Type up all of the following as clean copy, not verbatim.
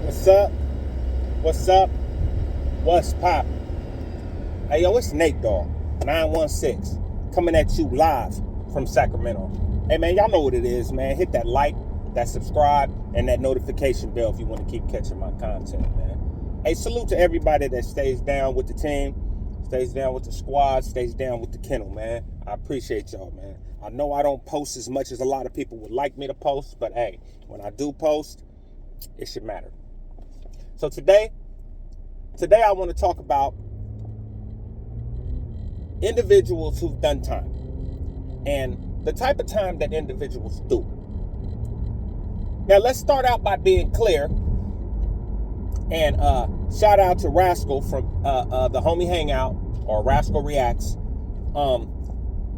What's up? What's up? What's poppin'? Hey, yo, it's Nate Dogg, 916, coming at you live from Sacramento. Hey, man, y'all know what it is, man. Hit that like, that subscribe, and that notification bell if you want to keep catching my content, man. Hey, salute to everybody that stays down with the team, stays down with the squad, stays down with the kennel, man. I appreciate y'all, man. I know I don't post as much as a lot of people would like me to post, but hey, when I do post, it should matter. So today I want to talk about individuals who've done time and the type of time that individuals do. Now, let's start out by being clear and shout out to Rascal from the Homie Hangout, or Rascal Reacts,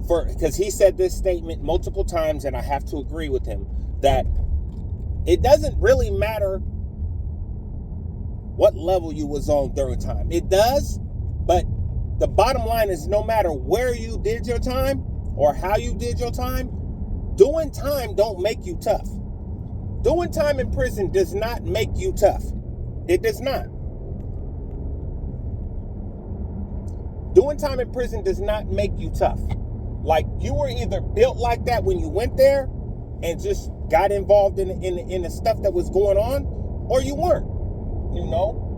because he said this statement multiple times, and I have to agree with him, that it doesn't really matter what level you was on during time. It does, but the bottom line is no matter where you did your time or how you did your time, doing time don't make you tough. Doing time in prison does not make you tough. It does not. Doing time in prison does not make you tough. Like, you were either built like that when you went there and just got involved in the stuff that was going on, or you weren't,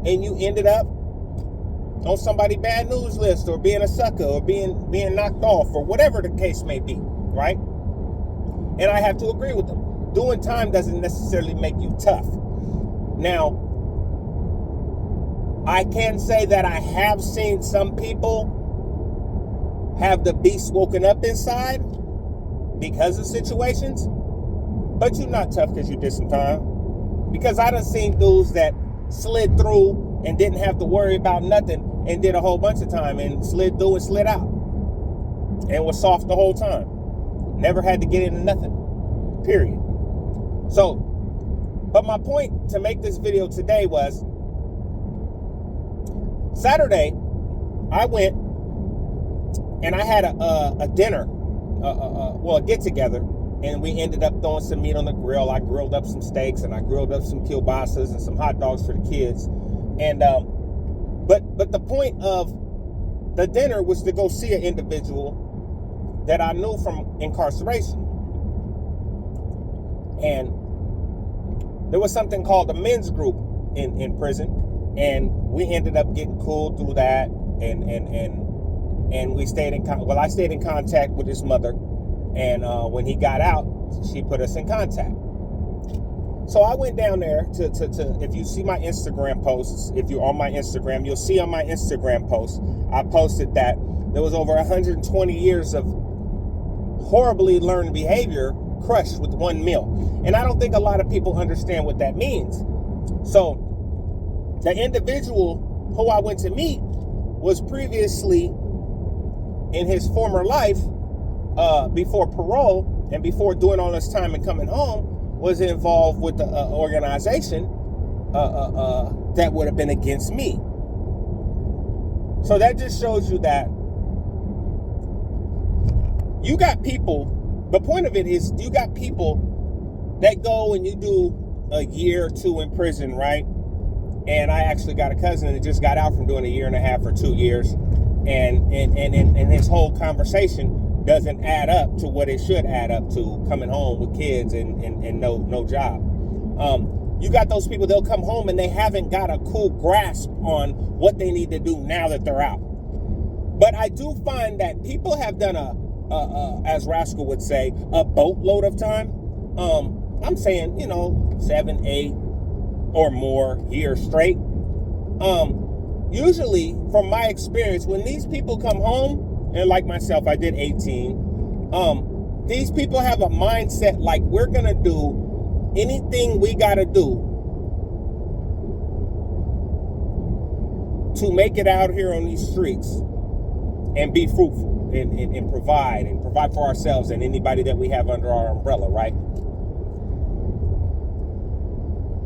and you ended up on somebody's bad news list, or being a sucker, or being knocked off, or whatever the case may be, right? And I have to agree with them. Doing time doesn't necessarily make you tough. Now, I can say that I have seen some people have the beast woken up inside because of situations, but you're not tough because you did some time. Because I done seen dudes that slid through and didn't have to worry about nothing and did a whole bunch of time and slid through and slid out and was soft the whole time. Never had to get into nothing, period. So, but my point to make this video today was, Saturday, I went and I had a dinner, a get-together, and we ended up throwing some meat on the grill. I grilled up some steaks, and I grilled up some kielbasa's and some hot dogs for the kids. And but the point of the dinner was to go see an individual that I knew from incarceration. And there was something called a men's group in prison, and we ended up getting cool through that, and we stayed I stayed in contact with his mother, and when he got out, she put us in contact. So I went down there to if you see my Instagram posts, if you're on my Instagram, you'll see on my Instagram post, I posted that there was over 120 years of horribly learned behavior crushed with one meal. And I don't think a lot of people understand what that means. So the individual who I went to meet was previously, in his former life, before parole and before doing all this time and coming home, was involved with the organization that would have been against me. So that just shows you that you got people, the point of it is you got people that go and you do a year or two in prison, right? And I actually got a cousin that just got out from doing a year and a half or 2 years, and his whole conversation doesn't add up to what it should add up to, coming home with kids and no job. You got those people, they'll come home and they haven't got a cool grasp on what they need to do now that they're out. But I do find that people have done as Rascal would say, a boatload of time. I'm saying, 7, 8 or more years straight. Usually, from my experience, when these people come home, and like myself, I did 18, these people have a mindset like, we're going to do anything we got to do to make it out here on these streets and be fruitful and provide for ourselves and anybody that we have under our umbrella, right?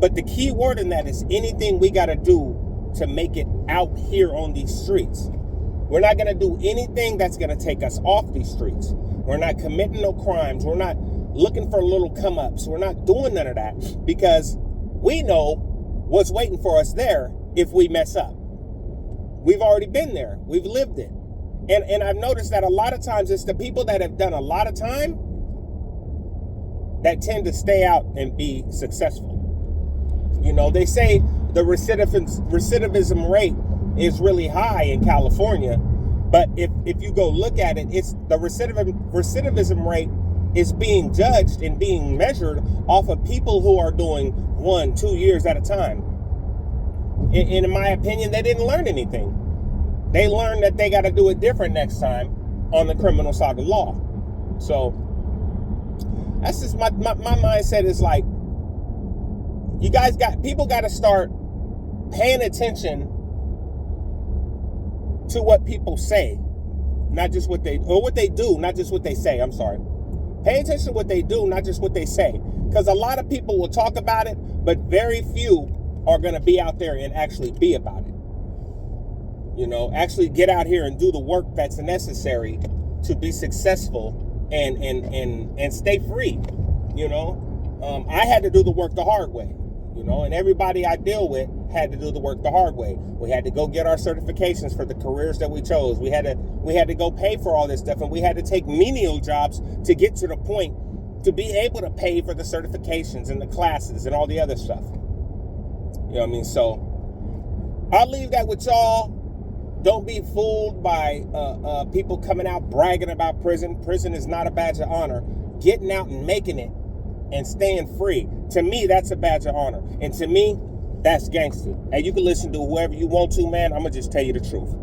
But the key word in that is anything we got to do to make it out here on these streets. We're not going to do anything that's going to take us off these streets. We're not committing no crimes. We're not looking for little come-ups. We're not doing none of that, because we know what's waiting for us there if we mess up. We've already been there. We've lived it. And I've noticed that a lot of times it's the people that have done a lot of time that tend to stay out and be successful. You know, they say the recidivism rate is really high in California, but if you go look at it, it's the recidivism rate is being judged and being measured off of people who are doing 1-2 years at a time. In my opinion, they didn't learn anything. They learned that they got to do it different next time on the criminal side of the law. So that's just my mindset is like, people got to start paying attention to what people say, not just what they do, not just what they say. I'm sorry. Pay attention to what they do, not just what they say. Because a lot of people will talk about it, but very few are going to be out there and actually be about it. You know, actually get out here and do the work that's necessary to be successful and stay free. You know, I had to do the work the hard way. You know, and everybody I deal with had to do the work the hard way. We had to go get our certifications for the careers that we chose. We had to go pay for all this stuff, and we had to take menial jobs to get to the point to be able to pay for the certifications and the classes and all the other stuff. You know what I mean? So I'll leave that with y'all. Don't be fooled by people coming out bragging about prison. Prison is not a badge of honor. Getting out and making it and staying free, to me, that's a badge of honor. And to me, that's gangster. And you can listen to whoever you want to, man. I'm going to just tell you the truth.